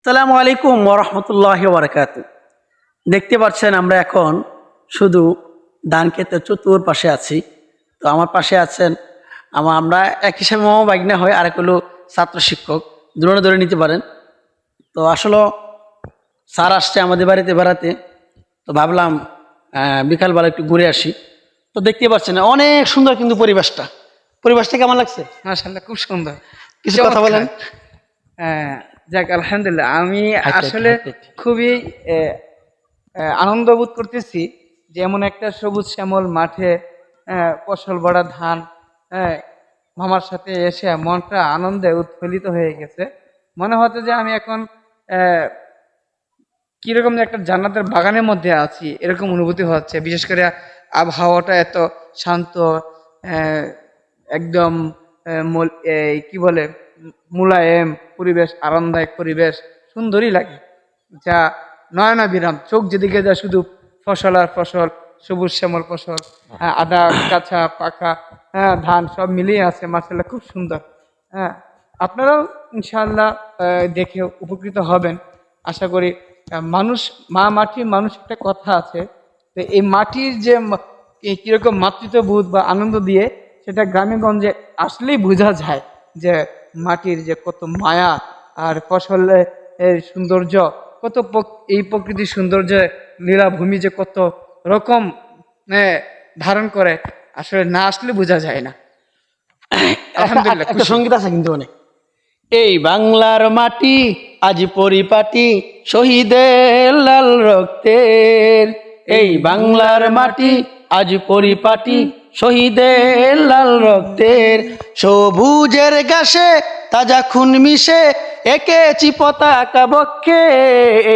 আসসালামু আলাইকুম ওয়া রাহমাতুল্লাহি ওয়া বারাকাতুহু। দেখতে পাচ্ছেন আমরা এখন শুধু ধান ক্ষেতের চতুর্পাশে আছি। তো আমার পাশে আছেন আমরা এক হিসাবে মামা ভাগ্নে হয়, আরেক হলো ছাত্র শিক্ষক, দুজনে ধরে নিতে পারেন। তো আসলে স্যার আসছে আমাদের বাড়িতে বেড়াতে, তো ভাবলাম বিকালবেলা একটু ঘুরে আসি। তো দেখতে পাচ্ছেন অনেক সুন্দর কিন্তু পরিবেশটা কেমন লাগছে? মাশাআল্লাহ, খুব সুন্দর। কিছু কথা চমৎকার। বলেন। যাক, আলহামদুলিল্লাহ, আমি হাইতে হাইতে আসলে হাইতে হাইতে। খুবই আনন্দ বোধ করতেছি যে এমন একটা সবুজ শ্যামল মাঠে ফসল ভরা ধান, আহ, মামার সাথে এসে মনটা আনন্দে উৎফুল্লিত হয়ে গেছে। মনে হচ্ছে যে আমি এখন আহ, কিরকম যে একটা জান্নাতের বাগানের মধ্যে আছি এরকম অনুভূতি হচ্ছে। বিশেষ করে আবহাওয়াটা এত শান্ত, আহ, একদম কি বলে, মুলায়েম পরিবেশ, আরামদায়ক পরিবেশ, সুন্দরই লাগে। যা নয়নাভিরাম, চোখ যেদিকে যা শুধু ফসল আর ফসল, সবুজ শ্যামল ফসল, আদা কাঁচা পাকা, ধান সব মিলিয়ে আছে। মাশাআল্লাহ, খুব সুন্দর। হ্যাঁ, আপনারাও ইনশাআল্লাহ দেখে উপকৃত হবেন আশা করি। মানুষ, মা মাটি মানুষ, একটা কথা আছে। তো এই মাটির যে এই কিরকম মাতৃত্ববোধ বা আনন্দ দিয়ে, সেটা গ্রামে গঞ্জে আসলেই বোঝা যায় যে মাটির যে কত মায়া, আর ফসলের সৌন্দর্য কত, এই প্রকৃতির সৌন্দর্য লীলাভূমি যে কত রকম ধারণ করে, আসলে না আসলে বোঝা যায় না। আলহামদুলিল্লাহ, একটা খুশি। সঙ্গীত আছে কিন্তু অনেক, এই বাংলার মাটি আজ পরিপাটি শহীদের লাল রক্তের। এই বাংলার মাটি আজ পরিপাটি শহীদের লাল রক্তের। সবুজের ঘাসে তাজা খুন মিশে এঁকেছি পতাকা বক্ষে।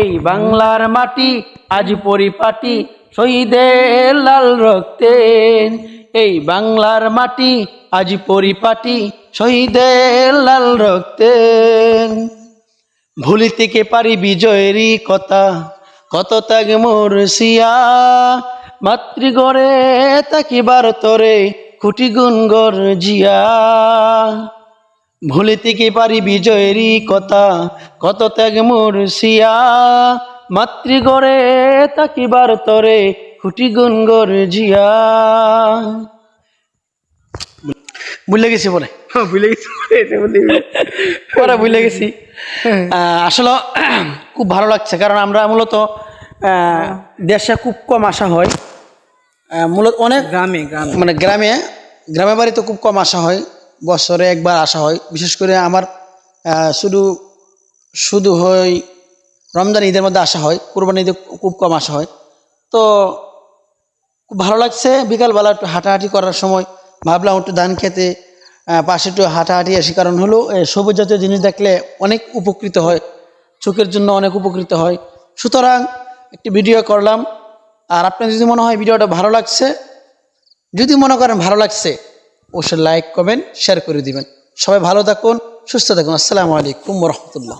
এই বাংলার মাটি আজ পরিপাটি শহীদের লাল রক্তের। এই বাংলার মাটি আজ পরিপাটি শহীদের লাল রক্তের। ভুলিতে কে পারি বিজয়েরই কথা, কত ত্যাগ মোর সিয়া। মাতৃগড়ে তাকিবার তরে খুঁটি গুণ গর্জিয়া। ভুলিতে কি পারি বিজয়েরই কথা, কত ত্যাগ মোর সিয়া। মাতৃগড়ে তাকিবার তরে খুঁটি গুণ গর্জিয়া। ভুলে গেছি বলে, ভুলে গেছি। পরে ভুলে গেছি। আসলে খুব ভালো লাগছে, কারণ আমরা মূলত দেশে খুব কম আসা হয়। মূলত অনেক গ্রামে গ্রামে মানে গ্রামে বাড়িতে খুব কম আসা হয়, বছরে একবার আসা হয়। বিশেষ করে আমার শুধু শুধু হয় রমজান ঈদের মধ্যে আসা হয়, কুরবানি ঈদে খুব কম আসা হয়। তো খুব ভালো লাগছে। বিকালবেলা একটু হাঁটাহাঁটি করার সময় ভাবলাম একটু ধান খেতে পাশে একটু হাঁটাহাঁটি আসি, কারণ হলো সবুজ জাতীয় জিনিস দেখলে অনেক উপকৃত হয়, চোখের জন্য অনেক উপকৃত হয়। সুতরাং একটি ভিডিও করলাম। আর আপনার যদি মনে হয় ভিডিওটা ভালো লাগছে, যদি মনে করেন ভালো লাগছে, অবশ্যই লাইক কমেন্ট শেয়ার করে দিবেন। সবাই ভালো থাকুন, সুস্থ থাকুন। আসসালামু আলাইকুম ওয়া রাহমাতুল্লাহ।